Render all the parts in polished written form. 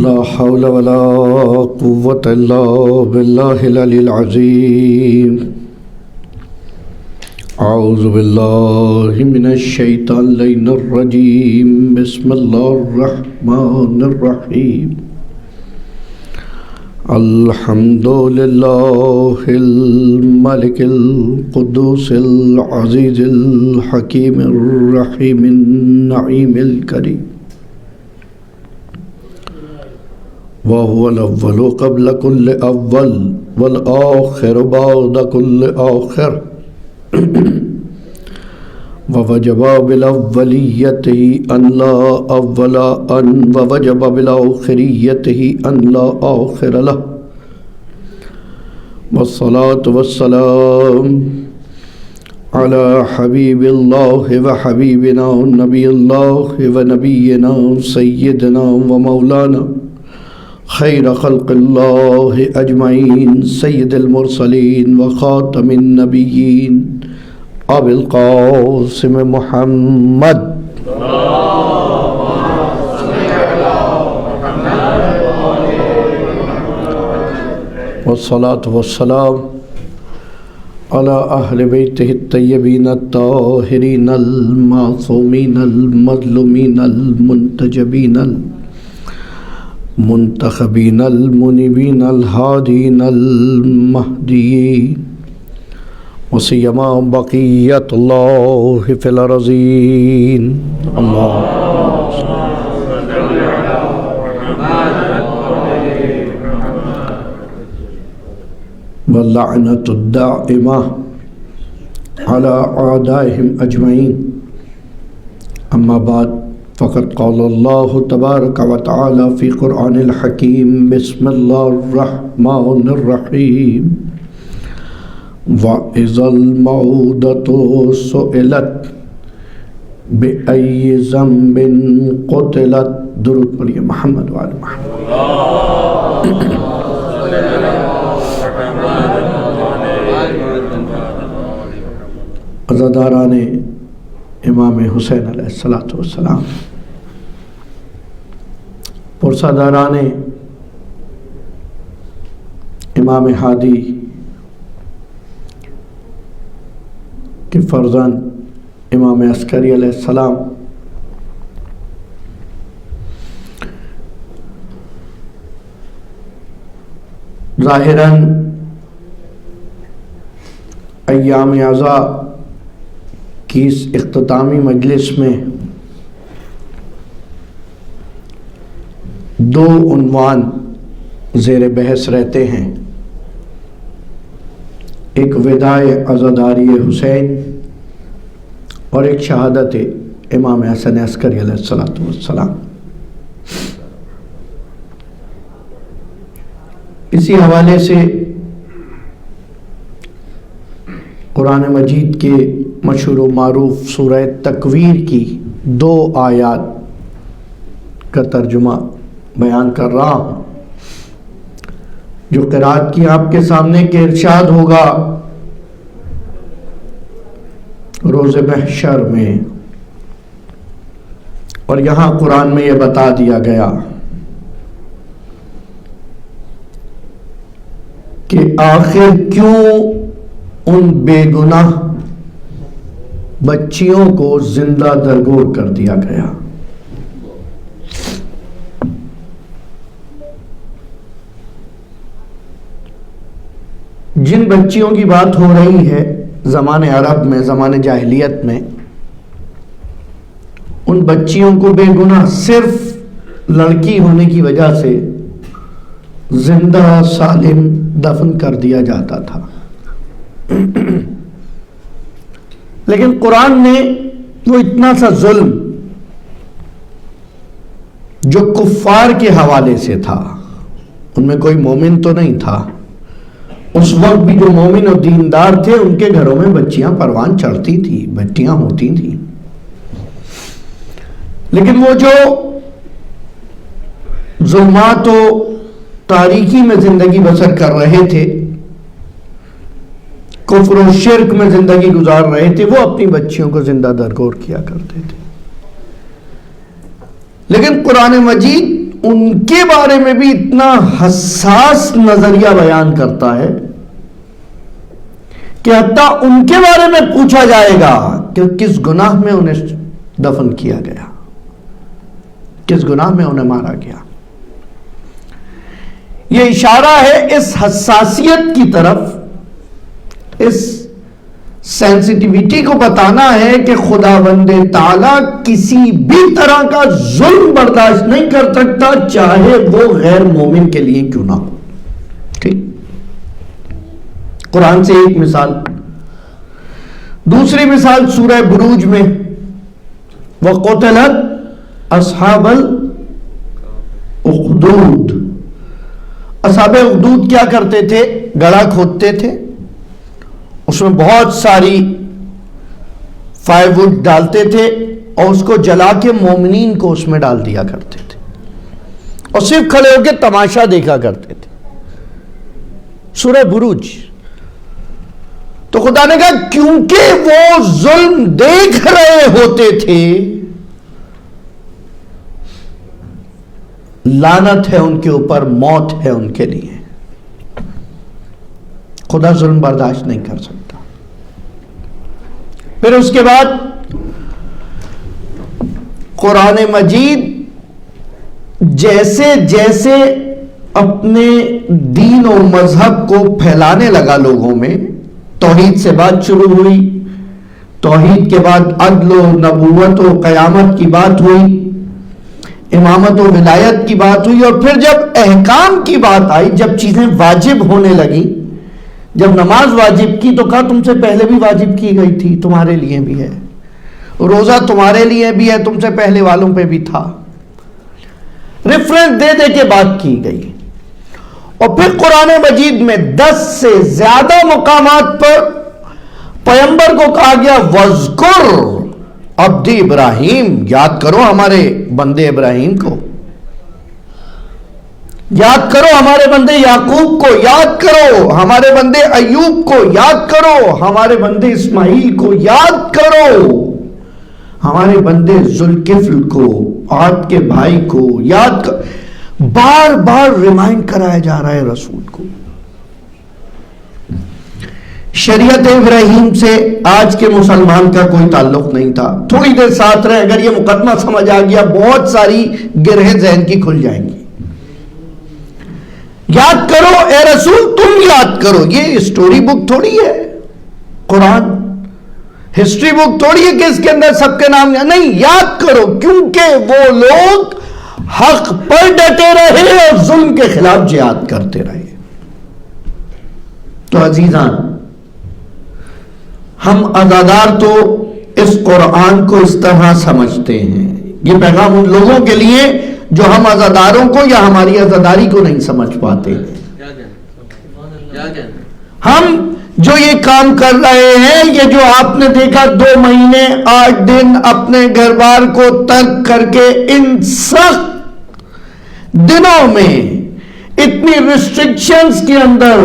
لا حول ولا قوة إلا بالله العلي العظيم. أعوذ بالله من الشيطان الرجيم. بسم الله الرحمن الرحيم. الحمد لله الملك القدوس العزيز الحكيم الرحيم النعيم الكريم. وهو الأول قبل كل أول والآخر بعد كل آخر. ووجب بالأولية أن لا أول أن ووجب بالآخرية أن لا آخر له. والصلاة والسلام على حبيب الله وحبيبنا نبي الله ونبينا سيدنا ومولانا خير خلق الله أجمعين سيد المرسلين وخاتم النبيين أبي القاسم محمد والصلاة والسلام على أهل بيته الطيبين الطاهرين المعصومين المظلومين المنتجبين المنتخبين المنيبين الهادين المهديين وسيما بقية الله في الأرضين. واللعنة الدائمة على أعدائهم أجمعين. أما بعد فقد قال الله تبارك وتعالى في قرآن الحكيم. بسم الله الرحمن الرحيم. وَإِذَا الْمَوْءُودَةُ سُئِلَتْ بِأَيِّ ذَنبٍ قُتِلَتْ. درود پڑھیے محمد وآل محمد. عزاداران امام حسین علیہ السلام، پرساداران امام ہادی کے فرزند امام عسکری علیہ السلام، ظاہراً ایام عزا کی اس اختتامی مجلس میں دو عنوان زیر بحث رہتے ہیں. ایک وداع عزاداری حسین اور ایک شہادت امام حسن عسکری علیہ السلام. اسی حوالے سے قرآن مجید کے مشہور و معروف سورہ تکویر کی 2 آیات کا ترجمہ بیان کر رہا ہوں جو قرات کی آپ کے سامنے کہ ارشاد ہوگا روز محشر میں. اور یہاں قرآن میں یہ بتا دیا گیا کہ آخر کیوں ان بے گناہ بچیوں کو زندہ درگور کر دیا گیا. جن بچیوں کی بات ہو رہی ہے زمان عرب میں، زمان جاہلیت میں، ان بچیوں کو بے گناہ صرف لڑکی ہونے کی وجہ سے زندہ سالم دفن کر دیا جاتا تھا. لیکن قرآن نے وہ اتنا سا ظلم جو کفار کے حوالے سے تھا، ان میں کوئی مومن تو نہیں تھا اس وقت بھی، جو مومن اور دیندار تھے ان کے گھروں میں بچیاں پروان چڑھتی تھی، بچیاں ہوتی تھیں. لیکن وہ جو ظلمات و تاریکی میں زندگی بسر کر رہے تھے، کفر و شرک میں زندگی گزار رہے تھے، وہ اپنی بچیوں کو زندہ درگور کیا کرتے تھے. لیکن قرآن مجید ان کے بارے میں بھی اتنا حساس نظریہ بیان کرتا ہے کہ حتیٰ ان کے بارے میں پوچھا جائے گا کہ کس گناہ میں انہیں دفن کیا گیا، کس گناہ میں انہیں مارا گیا۔ یہ اشارہ ہے اس حساسیت کی طرف، اس سینسٹیویٹی کو بتانا ہے کہ خداوند تعالیٰ کسی بھی طرح کا ظلم برداشت نہیں کر سکتا، چاہے وہ غیر مومن کے لیے کیوں نہ ہو۔ ٹھیک، قرآن سے ایک مثال۔ دوسری مثال سورہ بروج میں، وَقُتِلَتْ اصحاب الاخدود۔ اصحاب اخدود کیا کرتے تھے؟ گڑھا کھودتے تھے، اس میں بہت ساری فائر وڈ ڈالتے تھے اور اس کو جلا کے مومنین کو اس میں ڈال دیا کرتے تھے اور صرف کھڑے ہو کے تماشا دیکھا کرتے تھے۔ سورہ بروج۔ تو خدا نے کہا کیونکہ وہ ظلم دیکھ رہے ہوتے تھے، لعنت ہے ان کے اوپر، موت ہے ان کے لیے۔ خدا ظلم برداشت نہیں کر سکتا۔ پھر اس کے بعد قرآن مجید جیسے جیسے اپنے دین و مذہب کو پھیلانے لگا لوگوں میں، توحید سے بات شروع ہوئی، توحید کے بعد عدل و نبوت و قیامت کی بات ہوئی، امامت و ولایت کی بات ہوئی، اور پھر جب احکام کی بات آئی، جب چیزیں واجب ہونے لگی، جب نماز واجب کی تو کہا تم سے پہلے بھی واجب کی گئی تھی، تمہارے لیے بھی ہے، روزہ تمہارے لیے بھی ہے، تم سے پہلے والوں پہ بھی تھا، ریفرنس دے دے کے بات کی گئی۔ اور پھر قرآن مجید میں 10 سے زیادہ مقامات پر پیغمبر کو کہا گیا وَاذْكُرْ عَبْدِ ابراہیم، یاد کرو ہمارے بندے ابراہیم کو، یاد کرو ہمارے بندے یعقوب کو، یاد کرو ہمارے بندے ایوب کو، یاد کرو ہمارے بندے اسماعیل کو، یاد کرو ہمارے بندے ذوالکفل کو، عاد کے بھائی کو، یاد کرو۔ بار بار ریمائنڈ کرایا جا رہا ہے رسول کو۔ شریعت ابراہیم سے آج کے مسلمان کا کوئی تعلق نہیں تھا۔ تھوڑی دیر ساتھ رہے، اگر یہ مقدمہ سمجھ آ گیا بہت ساری گرہیں ذہن کی کھل جائیں گی۔ یاد کرو اے رسول، تم یاد کرو۔ یہ اسٹوری بک تھوڑی ہے قرآن، ہسٹری بک تھوڑی ہے کہ اس کے اندر سب کے نام نہیں، یاد کرو کیونکہ وہ لوگ حق پر ڈٹے رہے اور ظلم کے خلاف جہاد کرتے رہے۔ تو عزیزان، ہم عزادار تو اس قرآن کو اس طرح سمجھتے ہیں، یہ پیغام ان لوگوں کے لیے جو ہم عزاداروں کو یا ہماری عزاداری کو نہیں سمجھ پاتے۔ ہم جو یہ کام کر رہے ہیں، یہ جو آپ نے دیکھا 2 مہینے 8 دن اپنے گھر بار کو ترک کر کے ان سخت دنوں میں اتنی ریسٹرکشنز کے اندر،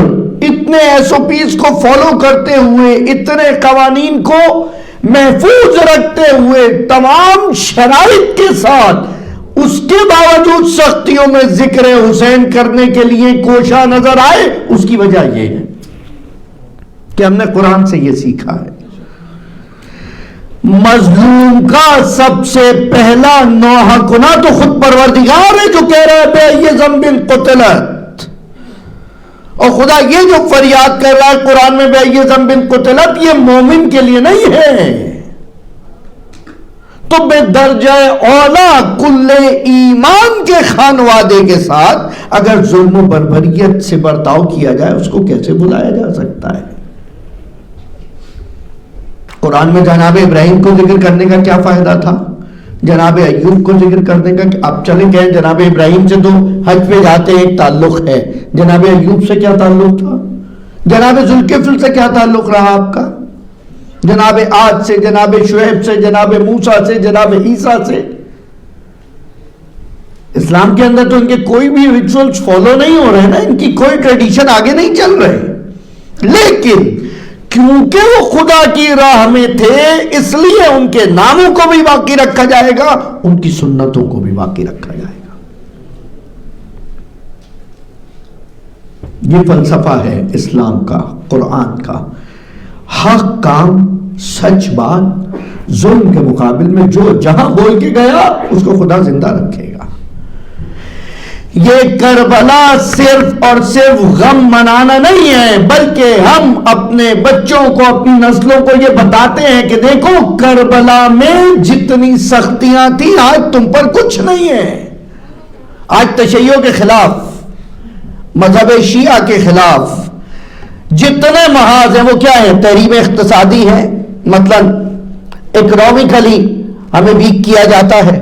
اتنے ایس او پیز کو فالو کرتے ہوئے، اتنے قوانین کو محفوظ رکھتے ہوئے، تمام شرائط کے ساتھ، اس کے باوجود سختیوں میں ذکر حسین کرنے کے لیے کوشاں نظر آئے، اس کی وجہ یہ ہے کہ ہم نے قرآن سے یہ سیکھا ہے۔ مظلوم کا سب سے پہلا نوحہ گناہ تو خود پروردگار ہے جو کہہ رہا ہے بے ای ذنب قتلت، اور خدا یہ جو فریاد کر رہا ہے قرآن میں بے ای ذنب قتلت، یہ مومن کے لیے نہیں ہے۔ تو بے درجہ اولا کل ایمان کے خانوادے کے ساتھ اگر ظلم و بربریت سے برتاؤ کیا جائے، اس کو کیسے بلایا جا سکتا ہے؟ قرآن میں جناب ابراہیم کو ذکر کرنے کا کیا فائدہ تھا؟ جناب ایوب کو ذکر کرنے کا؟ اب چلیں کہیں جناب ابراہیم سے تو حج پہ جاتے ایک تعلق ہے، جناب ایوب سے کیا تعلق تھا؟ جناب ذوالکفل سے کیا تعلق رہا آپ کا؟ جناب عاد سے، جناب شعیب سے، جناب موسیٰ سے، جناب عیسیٰ سے؟ اسلام کے اندر تو ان کے کوئی بھی ریچولز فالو نہیں ہو رہے نا، ان کی کوئی ٹریڈیشن آگے نہیں چل رہے، لیکن کیونکہ وہ خدا کی راہ میں تھے اس لیے ان کے ناموں کو بھی باقی رکھا جائے گا، ان کی سنتوں کو بھی باقی رکھا جائے گا۔ یہ فلسفہ ہے اسلام کا، قرآن کا۔ حق کام، سچ بات، ظلم کے مقابل میں جو جہاں بول کے گیا اس کو خدا زندہ رکھے گا۔ یہ کربلا صرف اور صرف غم منانا نہیں ہے، بلکہ ہم اپنے بچوں کو، اپنی نسلوں کو یہ بتاتے ہیں کہ دیکھو کربلا میں جتنی سختیاں تھیں آج تم پر کچھ نہیں ہے۔ آج تشیع کے خلاف، مذہب شیعہ کے خلاف جتنے محاذ ہیں وہ کیا ہے؟ تحریم اقتصادی ہے، مثلا اکنامکلی ہمیں ویک کیا جاتا ہے،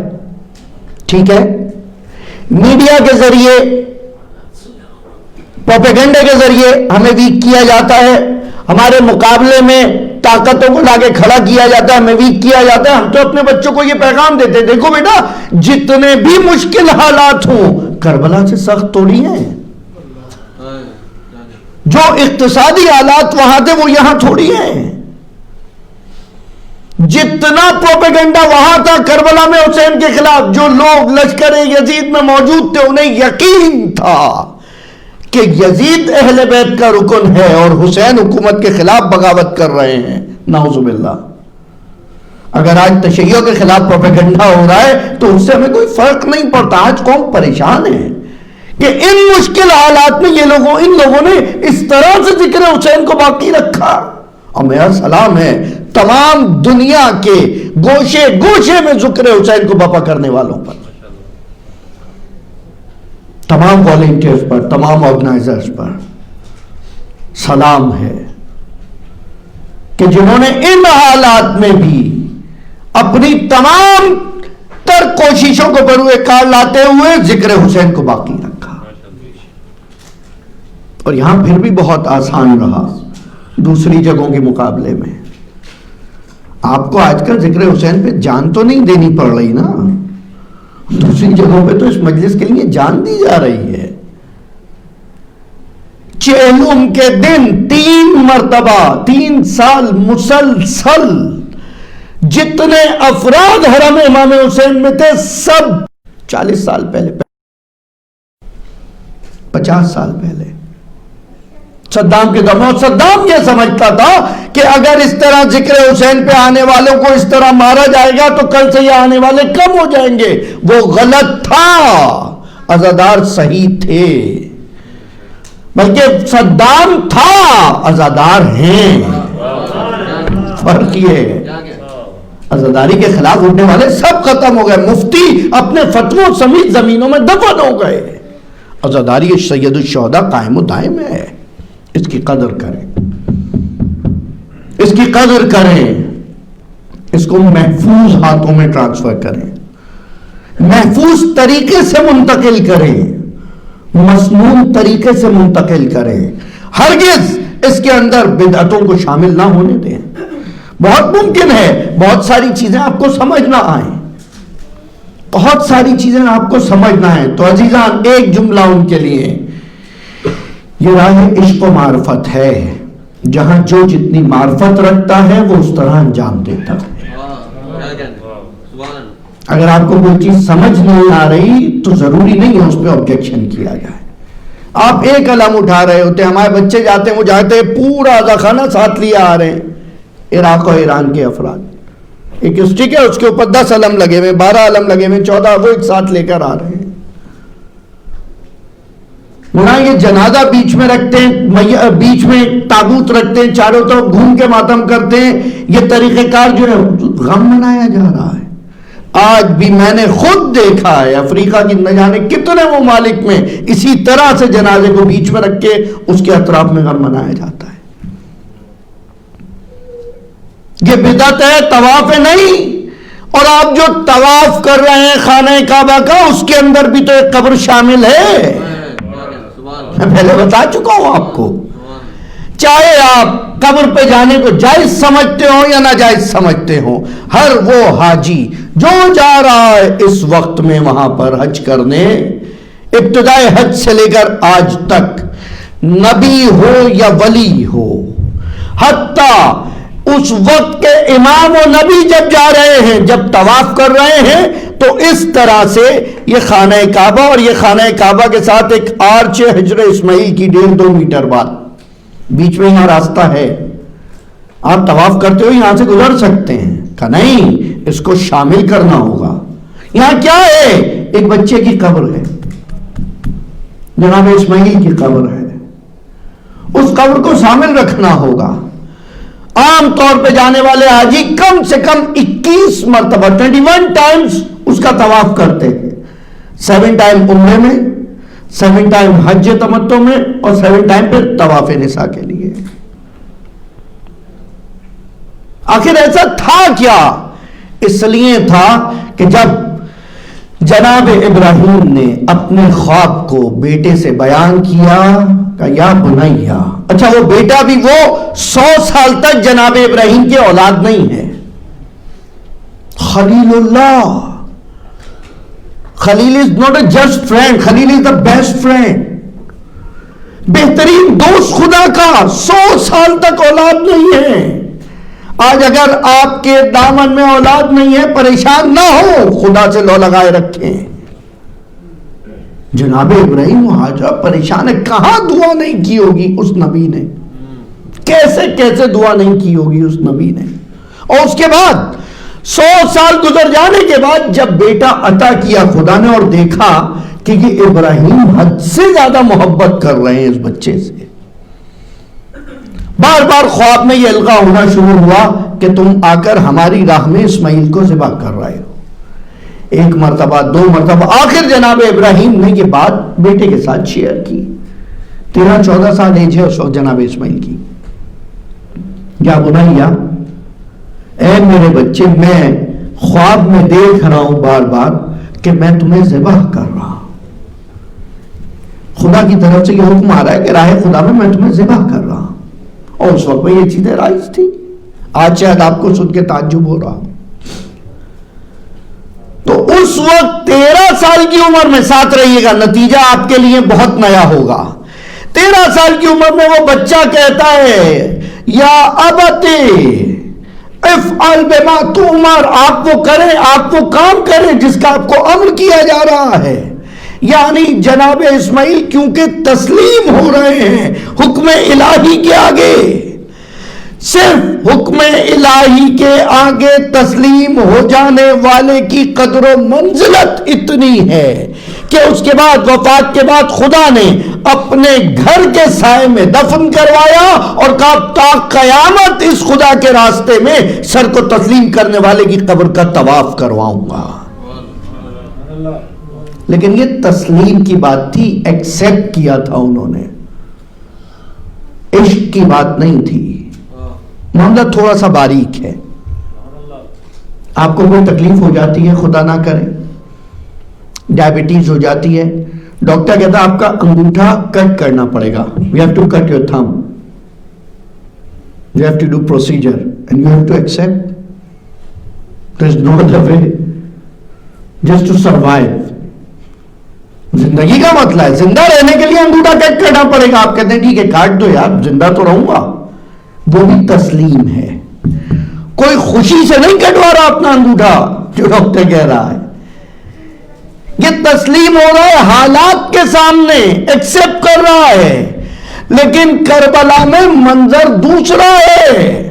ٹھیک ہے، میڈیا کے ذریعے، پروپیگنڈے کے ذریعے ہمیں ویک کیا جاتا ہے، ہمارے مقابلے میں طاقتوں کو لا کے کھڑا کیا جاتا ہے، ہمیں ویک کیا جاتا ہے۔ ہم تو اپنے بچوں کو یہ پیغام دیتے ہیں، دیکھو بیٹا جتنے بھی مشکل حالات ہوں کربلا سے سخت تھوڑی ہیں، جو اقتصادی حالات وہاں تھے وہ یہاں تھوڑی ہیں۔ جتنا پروپیگنڈا وہاں تھا کربلا میں حسین کے خلاف، جو لوگ لشکر یزید میں موجود تھے انہیں یقین تھا کہ یزید اہل بیت کا رکن ہے اور حسین حکومت کے خلاف بغاوت کر رہے ہیں، نعوذ باللہ۔ اگر آج تشیع کے خلاف پروپیگنڈا ہو رہا ہے تو اس سے ہمیں کوئی فرق نہیں پڑتا۔ آج قوم پریشان ہے کہ ان مشکل حالات میں ان لوگوں نے اس طرح سے ذکر حسین کو باقی رکھا۔ اور میرا سلام ہے تمام دنیا کے گوشے گوشے میں ذکر حسین کو بپا کرنے والوں پر، تمام والنٹیئرز پر، تمام آرگنائزرز پر سلام ہے کہ جنہوں نے ان حالات میں بھی اپنی تمام تر کوششوں کو بروئے کار لاتے ہوئے ذکر حسین کو باقی رکھا۔ اور یہاں پھر بھی بہت آسان رہا دوسری جگہوں کے مقابلے میں۔ آپ کو آج کل ذکر حسین پہ جان تو نہیں دینی پڑ رہی نا، دوسری جگہوں پہ تو اس مجلس کے لیے جان دی جا رہی ہے۔ چہلم کے دن 3 مرتبہ 3 سال مسلسل جتنے افراد حرم امام حسین میں تھے سب 40 سال پہلے، 50 سال پہلے صدام کے دور میں، صدام یہ سمجھتا تھا کہ اگر اس طرح ذکر حسین پہ آنے والوں کو اس طرح مارا جائے گا تو کل سے یہ آنے والے کم ہو جائیں گے۔ وہ غلط تھا، عزادار صحیح تھے، بلکہ صدام تھا، عزادار ہیں، فرق یہ ہے۔ عزاداری کے خلاف اٹھنے والے سب ختم ہو گئے، مفتی اپنے فتووں سمیت زمینوں میں دفن ہو گئے۔ عزاداری سید الشہداء قائم و دائم ہے، اس کی قدر کریں، اس کی قدر کریں، اس کو محفوظ ہاتھوں میں ٹرانسفر کریں، محفوظ طریقے سے منتقل کریں، مسنون طریقے سے منتقل کریں، ہرگز اس کے اندر بدعتوں کو شامل نہ ہونے دیں۔ بہت ممکن ہے بہت ساری چیزیں آپ کو سمجھ نہ آئیں، بہت ساری چیزیں آپ کو سمجھ نہ آئیں، تو عزیزان ایک جملہ ان کے لیے، یہ راہ عشق و معرفت ہے، جہاں جو جتنی معرفت رکھتا ہے وہ اس طرح انجام دیتا ہے۔ اگر آپ کو کوئی چیز سمجھ نہیں آ رہی تو ضروری نہیں ہے اس پہ آبجیکشن کیا جائے۔ آپ ایک علم اٹھا رہے ہوتے ہیں، ہمارے بچے جاتے ہیں، وہ جاتے ہیں پورا آزاخانہ ساتھ لیا آ رہے ہیں، عراق اور ایران کے افراد، ایک اسٹک ہے اس کے اوپر 10 علم لگے ہوئے، 12 علم لگے ہوئے، 14 وہ ایک ساتھ لے کر آ رہے ہیں۔ یہ جنازہ بیچ میں رکھتے ہیں، بیچ میں تابوت رکھتے ہیں، چاروں طرف گھوم کے ماتم کرتے ہیں، یہ طریقہ کار جو ہے غم منایا جا رہا ہے۔ آج بھی میں نے خود دیکھا ہے افریقہ کی نہ جانے کتنے ممالک میں اسی طرح سے جنازے کو بیچ میں رکھ کے اس کے اطراف میں غم منایا جاتا ہے۔ یہ بدعت ہے، طواف نہیں۔ اور آپ جو طواف کر رہے ہیں خانہ کعبہ کا، اس کے اندر بھی تو ایک قبر شامل ہے، میں پہلے بتا چکا ہوں آپ کو۔ چاہے آپ قبر پہ جانے کو جائز سمجھتے ہو یا ناجائز سمجھتے ہو، ہر وہ حاجی جو جا رہا ہے اس وقت میں وہاں پر حج کرنے، ابتدائے حج سے لے کر آج تک، نبی ہو یا ولی ہو، حتیٰ اس وقت کے امام و نبی جب جا رہے ہیں، جب طواف کر رہے ہیں، تو اس طرح سے یہ خانہ کعبہ اور یہ خانہ کعبہ کے ساتھ ایک آرچ حجر اسماعیل کی 1.5-2 میٹر بعد، بیچ میں یہاں راستہ ہے، آپ طواف کرتے ہو یہاں سے گزر سکتے ہیں. کہا نہیں، اس کو شامل کرنا ہوگا. یہاں کیا ہے؟ ایک بچے کی قبر ہے، جناب اسماعیل کی قبر ہے، اس قبر کو شامل رکھنا ہوگا. عام طور پہ جانے والے حاجی کم سے کم 21 مرتبہ 21 ٹائمز اس کا طواف کرتے ہیں. 7 ٹائم عمرے میں، 7 ٹائم حج تمتع میں، اور 7 ٹائم پھر طواف نساء کے لیے. آخر ایسا تھا کیا؟ اس لیے تھا کہ جب جناب ابراہیم نے اپنے خواب کو بیٹے سے بیان کیا کہ یا بنیا، اچھا وہ بیٹا بھی وہ 100 سال تک جناب ابراہیم کی اولاد نہیں ہے. Khalil Allah, Khalil is not a just friend, Khalil is the best friend, بہترین دوست خدا کا. 100 سال تک اولاد نہیں ہے. آج اگر آپ کے دامن میں اولاد نہیں ہے، پریشان نہ ہو، خدا سے لو لگائے رکھیں. جناب ابراہیم حاجہ پریشان ہے، کہاں دعا نہیں کی ہوگی اس نبی نے، کیسے کیسے دعا نہیں کی ہوگی اس نبی نے. اور اس کے بعد 100 سال گزر جانے کے بعد جب بیٹا عطا کیا خدا نے، اور دیکھا کہ یہ ابراہیم حد سے زیادہ محبت کر رہے ہیں اس بچے سے، بار بار خواب میں یہ القاء ہونا شروع ہوا کہ تم آ کر ہماری راہ میں اسماعیل کو ذبح کر رہے ہو. 1 مرتبہ 2 مرتبہ، آخر جناب ابراہیم نے یہ بات بیٹے کے ساتھ شیئر کی. 13-14 سال ایج ہے اس وقت جناب اسماعیل کی. یا بنیا، اے میرے بچے، میں خواب میں دیکھ رہا ہوں بار بار کہ میں تمہیں ذبح کر رہا ہوں. خدا کی طرف سے یہ حکم آ رہا ہے کہ راہ خدا میں میں تمہیں ذبح کر رہا ہوں. اور اس وقت میں یہ چیزیں رائج تھی. آج شاید آپ کو سن کے تعجب ہو رہا. تو اس وقت 13 سال کی عمر میں، ساتھ رہیے گا، نتیجہ آپ کے لیے بہت نیا ہوگا. 13 سال کی عمر میں وہ بچہ کہتا ہے یا ابتی افعل بما تؤمر، آپ وہ کریں، آپ وہ کام کریں جس کا آپ کو امر کیا جا رہا ہے. یعنی جناب اسماعیل کیونکہ تسلیم ہو رہے ہیں حکم الہی کے آگے، صرف حکم الہی کے آگے تسلیم ہو جانے والے کی قدر و منزلت اتنی ہے کہ اس کے بعد وفات کے بعد خدا نے اپنے گھر کے سائے میں دفن کروایا اور کہا تا قیامت اس خدا کے راستے میں سر کو تسلیم کرنے والے کی قبر کا طواف کرواؤں گا. لیکن یہ تسلیم کی بات تھی، ایکسپٹ کیا تھا انہوں نے، عشق کی بات نہیں تھی. معاملہ تھوڑا سا باریک ہے. آپ کو کوئی تکلیف ہو جاتی ہے، خدا نہ کرے، ڈائبٹیز ہو جاتی ہے، ڈاکٹر کہتا ہے آپ کا انگوٹھا کٹ کرنا پڑے گا. We have to cut your thumb. You have to do procedure and you have to accept. There is no other way. Just to survive. زندگی کا مسئلہ ہے، زندہ رہنے کے لیے انگوٹھا کٹ کرنا پڑے گا. آپ کہتے ہیں ٹھیک ہے کاٹ دو یار، زندہ تو رہوں گا. وہ بھی تسلیم ہے. کوئی خوشی سے نہیں کٹوا رہا اپنا انگوٹھا جو ڈاکٹر کہہ رہا ہے. یہ تسلیم ہو رہا ہے حالات کے سامنے، ایکسپٹ کر رہا ہے. لیکن کربلا میں منظر دوسرا ہے.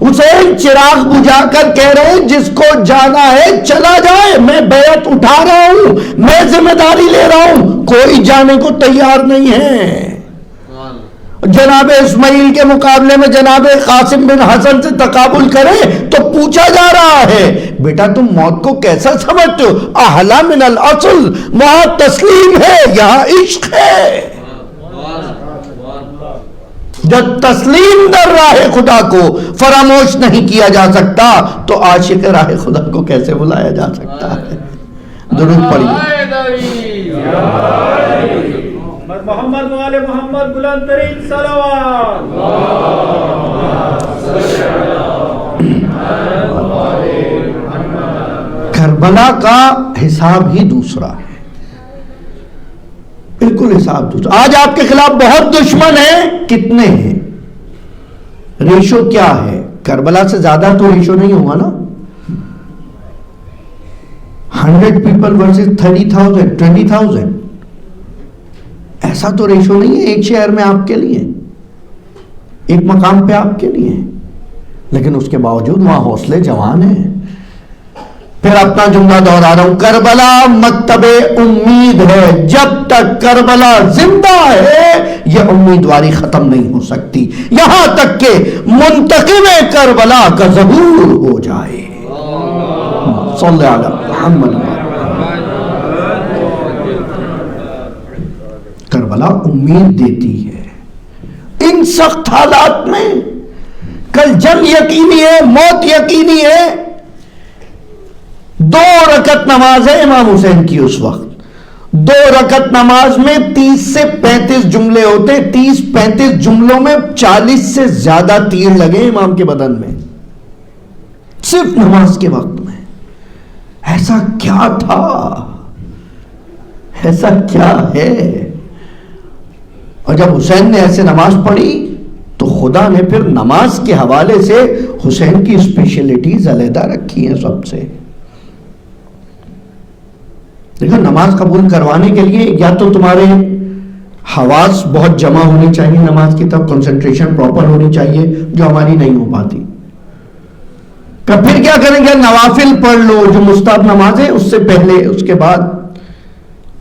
حسین چراغ بجھا کر کہہ رہے ہیں جس کو جانا ہے چلا جائے، میں بیعت اٹھا رہا ہوں، میں ذمہ داری لے رہا ہوں. کوئی جانے کو تیار نہیں ہے. جناب اسماعیل کے مقابلے میں جناب قاسم بن حسن سے تقابل کرے تو پوچھا جا رہا ہے بیٹا تم موت کو کیسا سمجھتے ہو؟ احلا من الاصل، وہاں تسلیم ہے، یہاں عشق ہے. جب تسلیم در راہ خدا کو فراموش نہیں کیا جا سکتا تو عاشق راہ خدا کو کیسے بلایا جا سکتا ہے؟ درود پڑھیے. محمد وآل محمد بلند ترین صلوات. کربلا کا حساب ہی دوسرا ہے، بالکل حساب دوسرا. آج آپ کے خلاف بہت دشمن ہیں، کتنے ہیں؟ ریشو کیا ہے؟ کربلا سے زیادہ تو ریشو نہیں ہوگا نا. 100 people versus 30,000 20,000. ایسا تو ریشو نہیں ہے ایک شہر میں آپ کے لیے, ایک مقام پہ آپ کے لیے, لیکن اس کے باوجود وہاں حوصلے جوان ہیں. پھر اپنا جملہ دوہرا رہا ہوں, کربلا مکتب امید ہے, جب تک کربلا زندہ ہے یہ امیدواری ختم نہیں ہو سکتی, یہاں تک کہ منتقم کربلا کا ظہور ہو جائے. صلی اللہ علیہ محمد. کربلا امید دیتی ہے ان سخت حالات میں. کل جنگ یقینی ہے, موت یقینی ہے. 2 رکعت نماز ہے امام حسین کی اس وقت. 2 رکعت نماز میں 30 سے 35 جملے ہوتے, 30-35 جملوں میں 40 سے زیادہ تیر لگے امام کے بدن میں صرف نماز کے وقت میں. ایسا کیا تھا, ایسا کیا ہے؟ اور جب حسین نے ایسے نماز پڑھی تو خدا نے پھر نماز کے حوالے سے حسین کی اسپیشلٹیز علیحدہ رکھی ہیں سب سے. دیکھو, نماز قبول کروانے کے لیے یا تو تمہارے حواس بہت جمع ہونی چاہیے نماز کی طرف, کنسنٹریشن پراپر ہونی چاہیے, جو ہماری نہیں ہو پاتی. پھر کیا کریں گے, نوافل پڑھ لو جو مستحب نماز ہے اس سے پہلے, اس کے بعد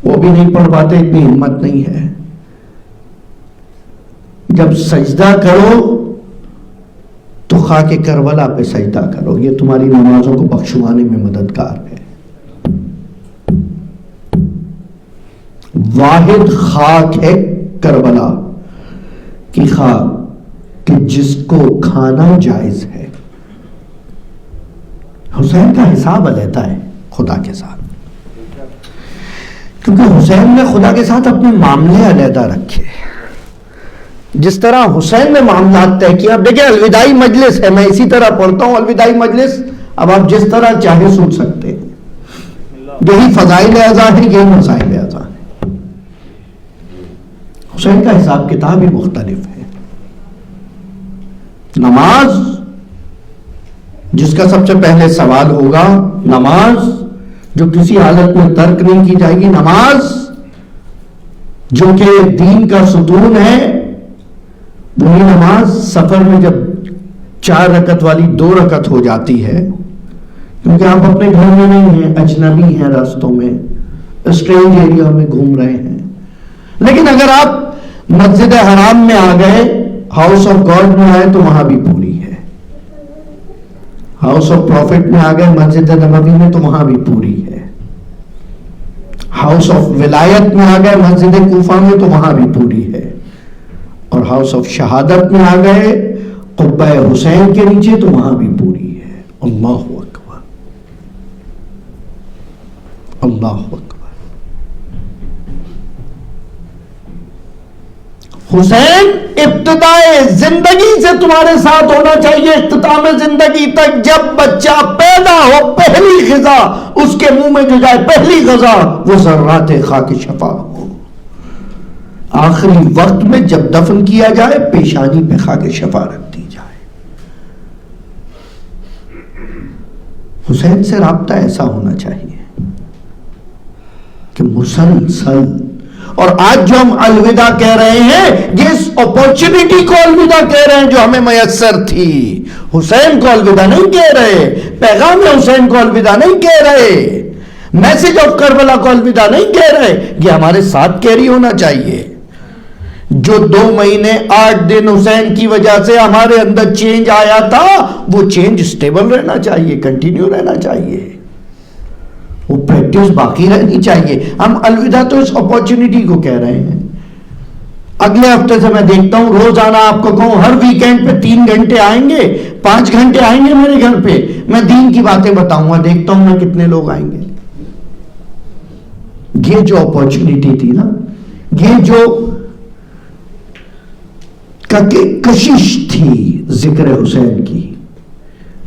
وہ بھی نہیں پڑھ پاتے, اتنی ہمت نہیں ہے. جب سجدہ کرو تو خاک کربلا پہ سجدہ کرو, یہ تمہاری نمازوں کو بخشوانے میں مددگار ہے. واحد خاک ہے کربلا کی خاک کہ جس کو کھانا جائز ہے. حسین کا حساب علیحدہ ہے خدا کے ساتھ, کیونکہ حسین نے خدا کے ساتھ اپنے معاملے علیحدہ رکھے. جس طرح حسین نے معاملات طے کیا. اب دیکھیں, الوداعی مجلس ہے, میں اسی طرح پڑھتا ہوں الوداعی مجلس, اب آپ جس طرح چاہے سن سکتے ہیں. یہی فضائل اعضاء ہیں, یہی مسائل اعضاء ہیں. حسین کا حساب کتاب ہی مختلف ہے. نماز جس کا سب سے پہلے سوال ہوگا, نماز جو کسی حالت میں ترک نہیں کی جائے گی, نماز جو کہ دین کا ستون ہے, وہی نماز سفر میں جب 4 رکعت والی 2 رکعت ہو جاتی ہے, کیونکہ آپ اپنے گھر میں نہیں ہیں, اجنبی ہیں, راستوں میں اسٹرینج ایریا میں گھوم رہے ہیں. لیکن اگر آپ مسجد حرام میں آ گئے, ہاؤس آف گاڈ میں آئے, تو وہاں بھی پوری ہے. ہاؤس آف پروفٹ میں آ گئے, مسجد نبوی میں, تو وہاں بھی پوری ہے. ہاؤس آف ولایت میں آ گئے, مسجد کوفہ میں, تو وہاں بھی پوری ہے. اور ہاؤس آف شہادت میں آ گئے قبہ حسین کے نیچے, تو وہاں بھی پوری ہے. اللہ اکبر, اللہ اکبر. حسین ابتدائے زندگی سے تمہارے ساتھ ہونا چاہیے, اختتام زندگی تک. جب بچہ پیدا ہو, پہلی غذا اس کے منہ میں جو جائے, پہلی غذا وہ ذرات خاک شفا ہو. آخری وقت میں جب دفن کیا جائے, پیشانی پہ خاک شفا رکھ دی جائے. حسین سے رابطہ ایسا ہونا چاہیے کہ مسلسل. اور آج جو ہم الوداع کہہ رہے ہیں, یہ اس اپورچونٹی کو الوداع کہہ رہے ہیں جو ہمیں میسر تھی. حسین کو الوداع نہیں کہہ رہے, پیغام حسین کو الوداع نہیں کہہ رہے, میسج آف کربلا کو الوداع نہیں کہہ رہے. یہ ہمارے ساتھ کیری ہونا چاہیے. جو 2 مہینے 8 دن حسین کی وجہ سے ہمارے اندر چینج آیا تھا, وہ چینج سٹیبل رہنا چاہیے, کنٹینیو رہنا چاہیے, وہ پریکٹس باقی رہنی چاہیے. ہم الوداع تو اس اپورچونٹی کو کہہ رہے ہیں. اگلے ہفتے سے میں دیکھتا ہوں, روزانہ آپ کو کہوں, ہر ویکینڈ پہ 3 گھنٹے آئیں گے, 5 گھنٹے آئیں گے میرے گھر پہ, میں دین کی باتیں بتاؤں گا. دیکھتا ہوں میں کتنے لوگ آئیں گے. یہ جو اپورچونٹی تھی نا, یہ جو کشش تھی ذکر حسین کی,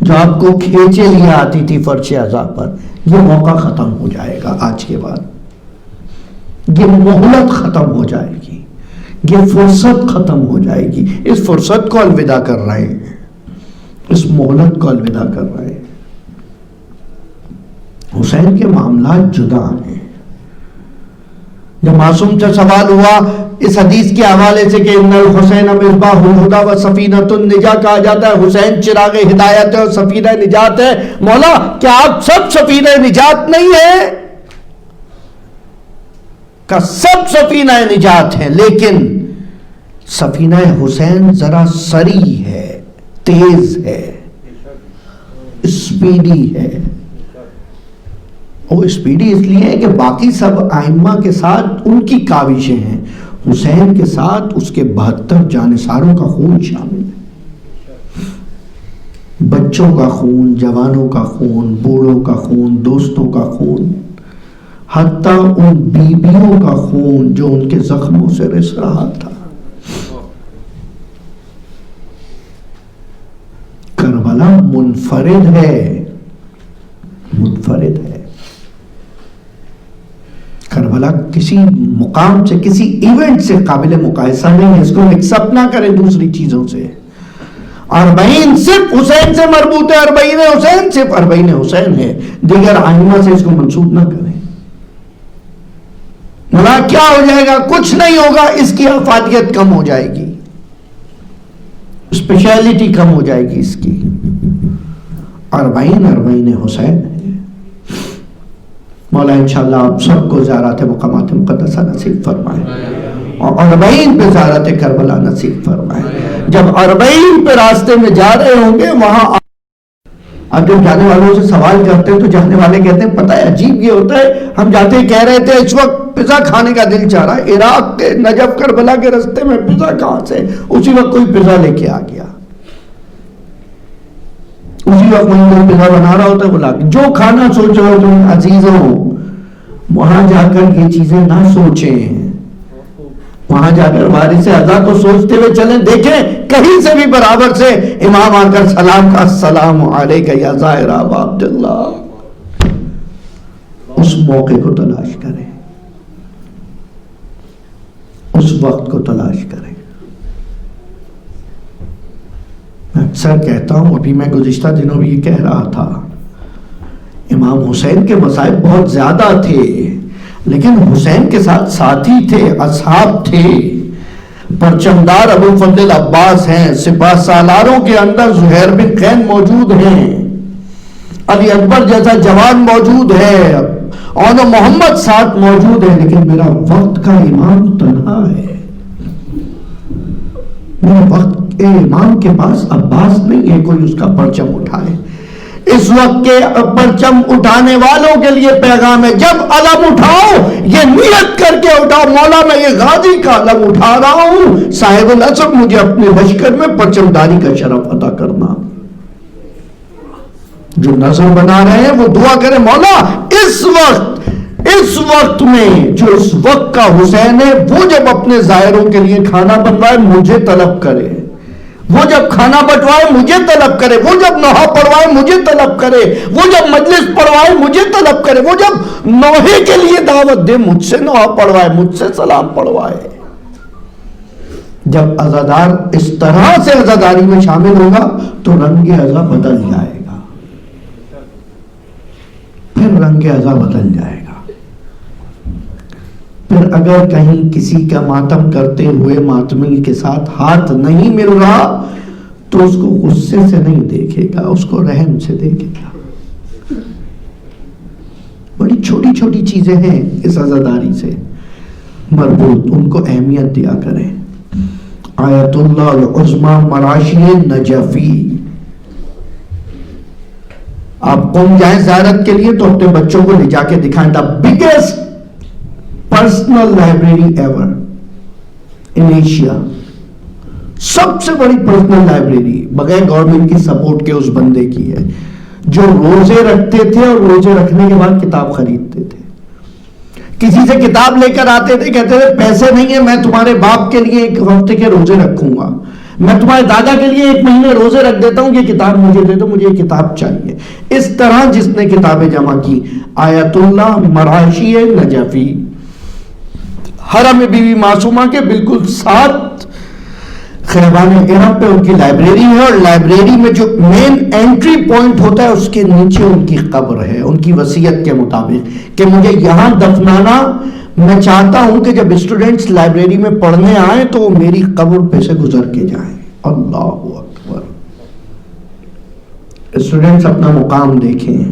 جو آپ کو کھینچے لیے آتی تھی فرش عزا پر, یہ موقع ختم ہو جائے گا آج کے بعد. یہ مہلت ختم ہو جائے گی, یہ فرصت ختم ہو جائے گی. اس فرصت کو الوداع کر رہے ہیں. اس مہلت کو الوداع کر رہے ہیں. حسین کے معاملات جدا ہیں. جب معصوم سے سوال ہوا اس حدیث کے حوالے سے کہ ان الحسین مصباح الہدی و سفینۃ النجاہ کہا جاتا ہے، حسین چراغ ہدایت ہے اور سفینہ نجات ہے، مولا کیا آپ سب سفینہ نجات نہیں ہیں؟ کہ سب سفینہ نجات ہیں، لیکن سفینہ حسین ذرا سری ہے، تیز ہے، اسپیڈی ہے. وہ اسپیڈی اس لیے ہے کہ باقی سب ائمہ کے ساتھ ان کی کاوشیں ہیں، حسین کے ساتھ اس کے 72 جانثاروں کا خون شامل ہے. بچوں کا خون، جوانوں کا خون، بوڑھوں کا خون، دوستوں کا خون، حتیٰ ان بیویوں کا خون جو ان کے زخموں سے رس رہا تھا. کربلا منفرد ہے، منفرد ہے. کربلا کسی مقام سے، کسی ایونٹ سے قابل مقایسہ نہیں ہے. اس کو ایکسپٹ نہ کریں دوسری چیزوں سے. 40 صرف حسین سے مربوط ہے، 40 حسین صرف 40 حسین ہے، دیگر ائمہ سے اس کو منسوب نہ کریں. مولا کیا ہو جائے گا؟ کچھ نہیں ہوگا. اس کی افادیت کم ہو جائے گی، اسپیشلٹی کم ہو جائے گی اس کی. 40 حسین ہے. مولا انشاءاللہ آپ سب کو زیارت مقامات مقدسہ نصیب فرمائے اور 40 پہ زیارت کربلا نصیب فرمائے. جب 40 پہ راستے میں جا رہے ہوں گے، وہاں اب جب جانے والوں سے سوال کرتے ہیں تو جانے والے کہتے ہیں پتہ ہے عجیب یہ ہوتا ہے، ہم جاتے ہی کہہ رہے تھے اس وقت پزا کھانے کا دل چاہ رہا ہے، عراق کے نجف کربلا کے راستے میں پزا کہاں سے؟ اسی وقت کوئی پزا لے کے آ گیا، اسی وقت وہیں کوئی پزا بنا رہا ہوتا ہے، بلا کے جو کھانا سوچو تم عزیزوں، وہاں جا کر یہ چیزیں نہ سوچیں. وہاں جا کر وارث اعلیٰ کو سوچتے ہوئے چلیں. دیکھیں کہیں سے بھی برابر سے امام آ کر سلام کا السلام علیکہ یا زائر ابا عبداللہ، اس موقع کو تلاش کریں، اس وقت کو تلاش کریں. میں اکثر کہتا ہوں، ابھی میں گزشتہ دنوں بھی یہ کہہ رہا تھا، امام حسین کے مصائب بہت زیادہ تھے، لیکن حسین کے ساتھ ساتھی تھے، اصحاب تھے. پرچمدار ابو فضل عباس ہیں، سپاہ سالاروں کے اندر زہیر بن قین موجود ہیں، علی اکبر جیسا جوان موجود ہے، اور محمد ساتھ موجود ہے، لیکن میرا وقت کا امام تنہا ہے. میرے وقت کے امام کے پاس عباس نہیں ہے کوئی اس کا پرچم اٹھائے. اس وقت کے پرچم اٹھانے والوں کے لیے پیغام ہے، جب علم اٹھاؤ یہ نیت کر کے اٹھاؤ، مولا میں یہ غازی کا علم اٹھا رہا ہوں، صاحب العصر مجھے اپنے لشکر میں پرچمداری کا شرف عطا کرنا. جو نظر بنا رہے ہیں وہ دعا کریں، مولا اس وقت میں جو اس وقت کا حسین ہے، وہ جب اپنے زائروں کے لیے کھانا بنوائے مجھے طلب کرے، وہ جب کھانا بٹوائے مجھے طلب کرے، وہ جب نوحہ پڑھوائے مجھے طلب کرے، وہ جب مجلس پڑھوائے مجھے طلب کرے، وہ جب نوحے کے لیے دعوت دے مجھ سے نوحہ پڑھوائے، مجھ سے سلام پڑھوائے. جب عزادار اس طرح سے عزاداری میں شامل ہوگا تو رنگ عزا بدل جائے گا، پھر رنگ عزا بدل جائے گا. پھر اگر کہیں کسی کا ماتم کرتے ہوئے ماتمی کے ساتھ ہاتھ نہیں مل رہا تو اس کو غصے سے نہیں دیکھے گا، اس کو رحم سے دیکھے گا. بڑی چھوٹی چھوٹی چیزیں ہیں اس عزاداری سے مربوط، ان کو اہمیت دیا کریں. آیت اللہ العظمی مراشی نجفی. آپ قم جائیں زیارت کے لیے تو اپنے بچوں کو لے جا کے دکھائیں. The biggest personal library ever in Asia, سب سے بڑی پرسنل لائبریری بغیر گورنمنٹ کی سپورٹ کے اس بندے کی ہے جو روزے رکھتے تھے اور روزے رکھنے کے بعد کتاب خریدتے تھے. کسی سے کتاب لے کر آتے تھے، کہتے تھے پیسے نہیں ہیں، میں تمہارے باپ کے لیے 1 ہفتے کے روزے رکھوں گا، میں تمہارے دادا کے لیے 1 مہینے روزے رکھ دیتا ہوں، یہ کتاب مجھے دے دو، مجھے یہ کتاب چاہیے. اس طرح جس نے کتابیں جمع کی. آیت اللہ مراشی نجفی، حرم بی بی معصومہ کے بالکل ساتھ خیابان عرب پہ ان کی لائبریری ہے، اور لائبریری میں جو مین انٹری پوائنٹ ہوتا ہے اس کے نیچے ان کی قبر ہے، ان کی وصیت کے مطابق کہ مجھے یہاں دفنانا، میں چاہتا ہوں کہ جب اسٹوڈنٹس لائبریری میں پڑھنے آئیں تو وہ میری قبر پہ سے گزر کے جائیں۔ اللہ اکبر۔ اسٹوڈنٹس اپنا مقام دیکھیں،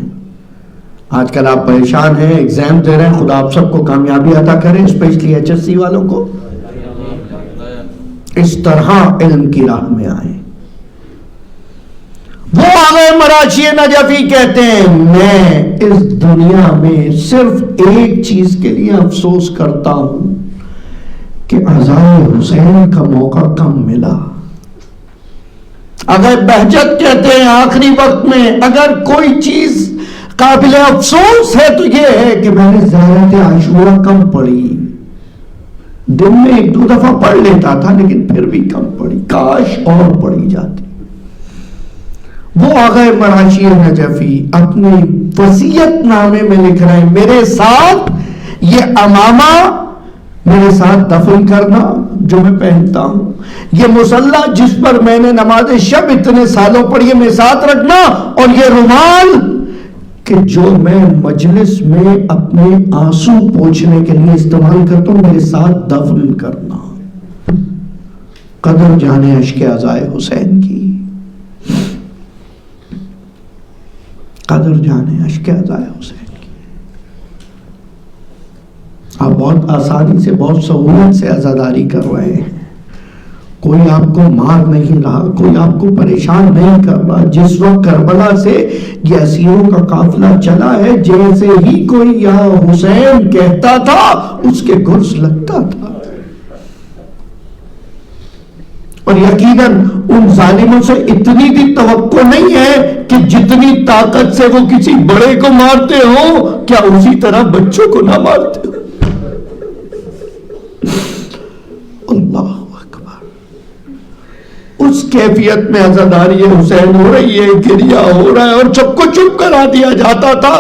آج کل آپ پریشان ہیں، ایگزام دے رہے ہیں، خدا آپ سب کو کامیابی عطا کرے، اسپیشلی HSC والوں کو۔ اس طرح علم کی راہ میں آئیں۔ وہ آغا مراچی نجفی کہتے ہیں میں اس دنیا میں صرف ایک چیز کے لیے افسوس کرتا ہوں کہ عزائے حسین کا موقع کم ملا۔ اگر بہجت کہتے ہیں آخری وقت میں اگر کوئی چیز قابل افسوس ہے تو یہ ہے کہ میں نے زیارت عاشورہ کم پڑھی، دن میں 1-2 دفعہ پڑھ لیتا تھا لیکن پھر بھی کم پڑھی، کاش اور پڑھی جاتی۔ وہ آغا مراشی نجفی اپنے وصیت نامے میں لکھ رہے ہیں میرے ساتھ یہ امامہ میرے ساتھ دفن کرنا جو میں پہنتا ہوں، یہ مصلی جس پر میں نے نماز شب اتنے سالوں پڑھی ہے میرے ساتھ رکھنا، اور یہ رومال کہ جو میں مجلس میں اپنے آنسو پوچھنے کے لیے استعمال کرتا ہوں میرے ساتھ دفن کرنا۔ قدر جانے عشق عزائے حسین کی، قدر جانے عشق عزائے حسین کی۔ آپ بہت آسانی سے بہت سہولت سے عزاداری کر رہے ہیں، کوئی آپ کو مار نہیں رہا، کوئی آپ کو پریشان نہیں کر رہا۔ جس وقت کربلا سے یہ اسیروں کا قافلہ چلا ہے جیسے ہی کوئی یا حسین کہتا تھا اس کے گرز لگتا تھا، اور یقیناً ان ظالموں سے اتنی بھی توقع نہیں ہے کہ جتنی طاقت سے وہ کسی بڑے کو مارتے ہو کیا اسی طرح بچوں کو نہ مارتے ہو۔ اللہ اس کیفیت میں عزاداری حسین ہو رہی ہے، گریا ہو رہا ہے، اور سب کو چپ کرا دیا جاتا تھا،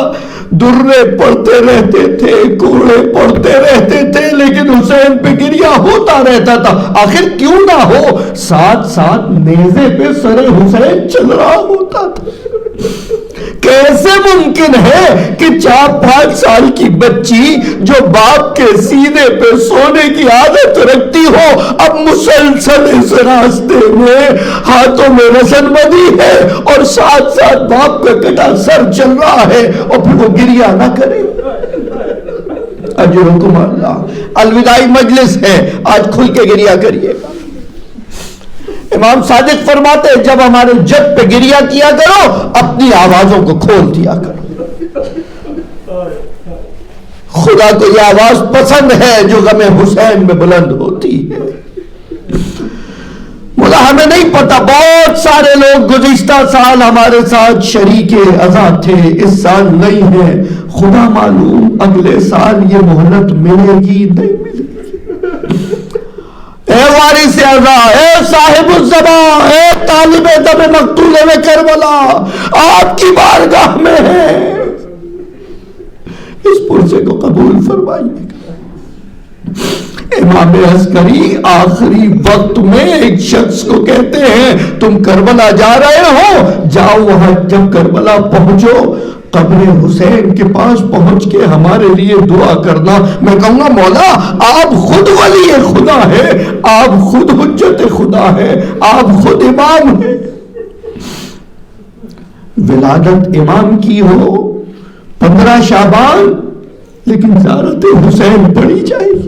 درے پڑتے رہتے تھے، کوڑے پڑتے رہتے تھے، لیکن حسین پہ گریا ہوتا رہتا تھا۔ آخر کیوں نہ ہو، ساتھ ساتھ نیزے پہ سر حسین چل رہا ہوتا تھا۔ کیسے ممکن ہے کہ 4-5 سال کی بچی جو باپ کے سینے پہ سونے کی عادت رکھتی ہو اب مسلسل اس راستے میں ہاتھوں میں رسن بندھی ہے اور ساتھ ساتھ باپ کا کٹا سر چل رہا ہے، اور پھر وہ گریا نہ کرے؟ اجرکم اللہ۔ الوداعی مجلس ہے، آج کھل کے گریا کریے۔ امام صادق فرماتے ہیں جب ہمارے جد پہ گریا کیا کرو اپنی آوازوں کو کھول دیا کرو۔ خدا کو یہ آواز پسند ہے جو غم حسین میں بلند ہوتی ہے۔ مولا ہمیں نہیں پتا، بہت سارے لوگ گزشتہ سال ہمارے ساتھ شریک عزا تھے، اس سال نہیں ہے، خدا معلوم اگلے سال یہ مہلت ملے گی نہیں ملے گی۔ اے وارث عزا، اے صاحب الزمان، اے طالب دم مقتول میں کربلا، آپ کی بارگاہ میں ہے، اس پرسے کو قبول فرمائیے گا۔ امام عسکری آخری وقت میں ایک شخص کو کہتے ہیں تم کربلا جا رہے ہو، جاؤ وہاں، جب کربلا پہنچو قبر حسین کے پاس پہنچ کے ہمارے لیے دعا کرنا۔ میں کہوں گا مولا آپ خود ولی خدا ہے، آپ خود حجت خدا ہے، آپ خود امام ہیں، ولادت امام کی ہو 15 شعبان لیکن زیارت حسین پڑھی جائے گی،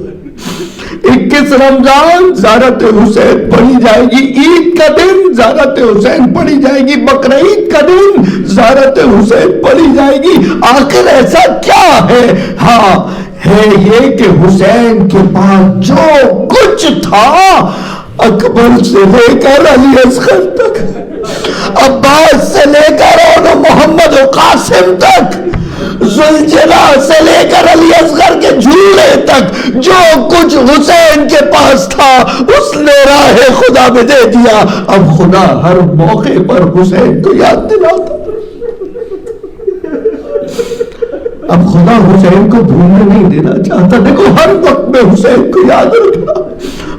21 رمضان زیارت حسین پڑھی جائے گی، عید کا دن زیارت حسین پڑھی جائے گی، بقرعید کا دن زیارت حسین پڑھی جائے گی۔ آخر ایسا کیا ہے؟ ہاں ہے یہ کہ حسین کے پاس جو کچھ تھا اکبر سے لے کر علی اصغر تک، عباس سے لے کر اور محمد و قاسم تک، ذوالجلال سے لے کر علی اصغر کے جھولے تک، جو کچھ حسین کے پاس تھا اس نے راہ خدا میں دے دیا۔ اب خدا ہر موقع پر حسین کو یاد دلاتا۔ اب خدا حسین کو بھولنے نہیں دینا چاہتا. دیکھو ہر وقت میں حسین کو یاد رکھنا,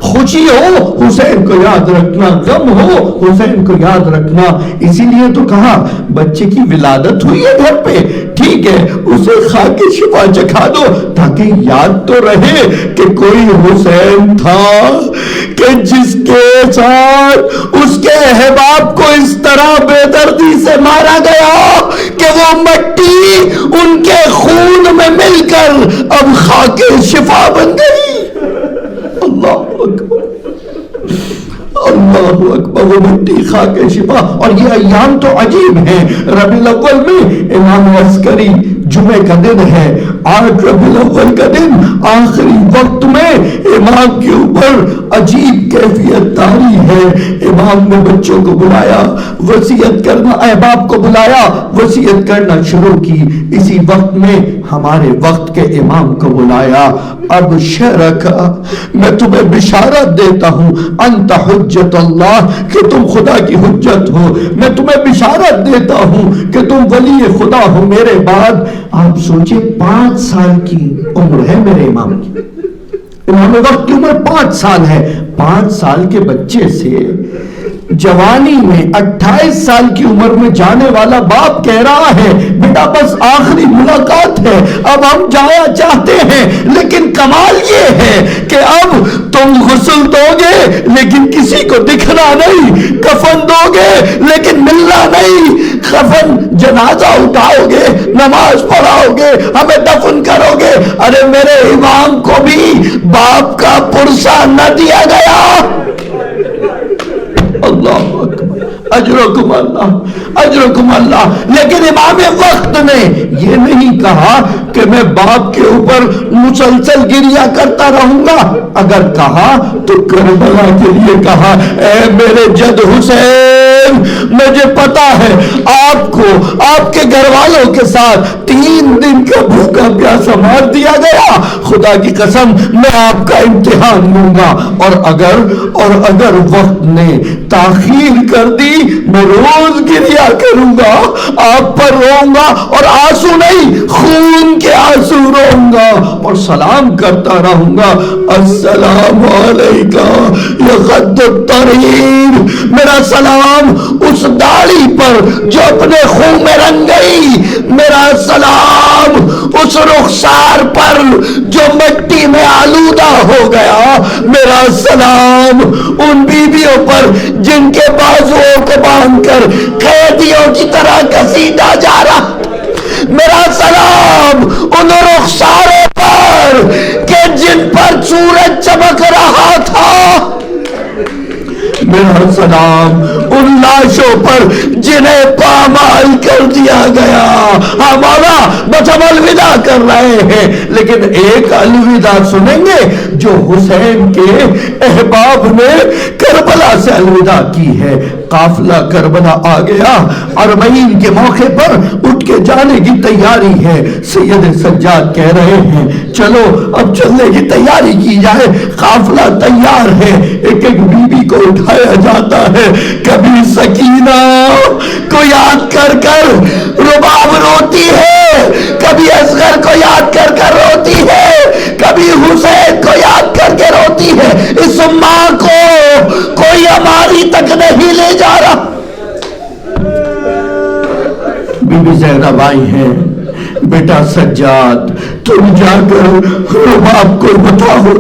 خوشی ہو حسین کو یاد رکھنا, غم ہو حسین کو یاد رکھنا. اسی لیے تو کہا بچے کی ولادت ہوئی ہے گھر پہ, ٹھیک ہے اسے خاک شفا چکھا دو تاکہ یاد تو رہے کہ کوئی حسین تھا کہ جس کے ساتھ اس کے احباب کو اس طرح بے دردی سے مارا گیا کہ وہ مٹی ان کے خون میں مل کر اب خاک شفا بن گئی. اللہ اکبر, اللہ اکبر, وہ مٹی خاک شفا. اور یہ ایام تو عجیب ہیں. ربیع الاول میں امام عسکری جمعہ کا دن ہے, 8 ربیع الاول کا دن, آخری وقت میں امام کے اوپر عجیب کیفیت طاری ہے. امام نے بچوں کو بلایا, وصیت کرنا, احباب کو بلایا, وصیت کرنا شروع کی. اسی وقت میں ہمارے وقت کے امام کو بلایا. اب شرک, میں تمہیں بشارت دیتا ہوں, انت حجت اللہ, کہ تم خدا کی حجت ہو. میں تمہیں بشارت دیتا ہوں کہ تم ولی خدا ہو میرے بعد. آپ سوچیں 5 سال کی عمر ہے میرے امام کی, امام وقت کی عمر 5 سال ہے. 5 سال کے بچے سے جوانی میں 28 سال کی عمر میں جانے والا باپ کہہ رہا ہے بیٹا بس آخری ملاقات ہے, اب ہم جایا چاہتے ہیں, لیکن کمال یہ ہے کہ اب تم غسل دو گے لیکن کسی کو دکھنا نہیں, کفن دو گے لیکن ملنا نہیں, کفن جنازہ اٹھاؤ گے, نماز پڑھاؤ گے, ہمیں دفن کرو گے. ارے میرے امام کو بھی باپ کا پرسہ نہ دیا گیا. اللہ اکبر, اجرکم اللہ, اجرکم اللہ. لیکن امام وقت نے یہ نہیں کہا کہ میں باپ کے اوپر مسلسل گریہ کرتا رہوں گا. اگر کہا تو کربلا کے لیے کہا, اے میرے جد حسین, مجھے پتا ہے آپ کو آپ کے گھر والوں کے ساتھ 3 دن کا بھوکا پیاسا مار دیا گیا. خدا کی قسم میں آپ کا امتحان لوں گا, اور اگر وقت نے تاخیر کر دی میں روز گریہ کروں گا, آپ پر روؤں گا, اور آنسو نہیں خون کے آنسو روؤں گا, اور سلام کرتا رہوں گا, السلام علیکہ یا خد الطریر. میرا سلام اس داڑھی پر جو اپنے خون میں رنگ گئی, میرا سلام اس رخسار پر جو مٹی میں آلودہ ہو گیا, میرا سلام ان بیویوں پر جن کے بازوؤں کو باندھ کر قیدیوں کی طرح گھسیٹا جا رہا, میرا سلام ان رخساروں پر کہ جن پر سورج چمک رہا تھا, میرا سلام ان لاشوں پر جنہیں پامال کر دیا گیا. ہمارا بس ہم الوداع کر رہے ہیں, لیکن ایک الوداع سنیں گے جو حسین کے احباب نے کربلا سے الوداع کی ہے. قافلہ کربلا آ گیا, اربعین کے موقع پر اٹھ کے جانے کی تیاری ہے. سید سجاد کہہ رہے ہیں چلو اب چلنے کی تیاری کی جائے, قافلہ تیار ہے. ایک ایک بیوی کو اٹھایا جاتا ہے, کبھی سکینہ کو یاد کر کر رباب روتی ہے, کبھی اصغر کو یاد کر کر روتی ہے, کبھی حسین کو یاد کر کے روتی ہے. اس ماں کو کوئی ہماری تک نہیں لے جا رہا. بی بی زینب آئی ہیں, بیٹا سجاد تم جا کر رباب کو بتاؤ.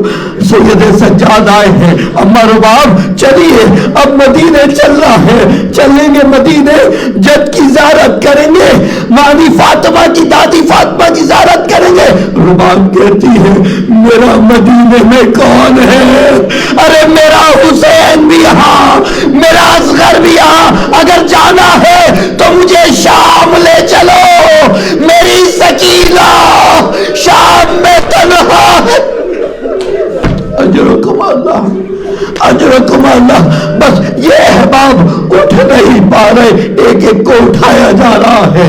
سید سجاد آئے ہیں, اما رباب چلیے اب مدینے چلنا ہے, چلیں گے مدینے, جد کی زیارت کریں گے, مانی فاطمہ کی دادی فاطمہ کی زیارت کریں گے. رباب کہتی ہے میرا مدینے میں کون ہے, ارے میرا حسین بھی یہاں, میرا اصغر بھی یہاں, اگر جانا ہے تو مجھے شام لے چلو, میری سکینہ شام میں تنہا ہے. اجرکم اللہ, اجرکم اللہ. بس یہ احباب اٹھ نہیں پا رہے, ایک ایک کو اٹھایا جا رہا ہے.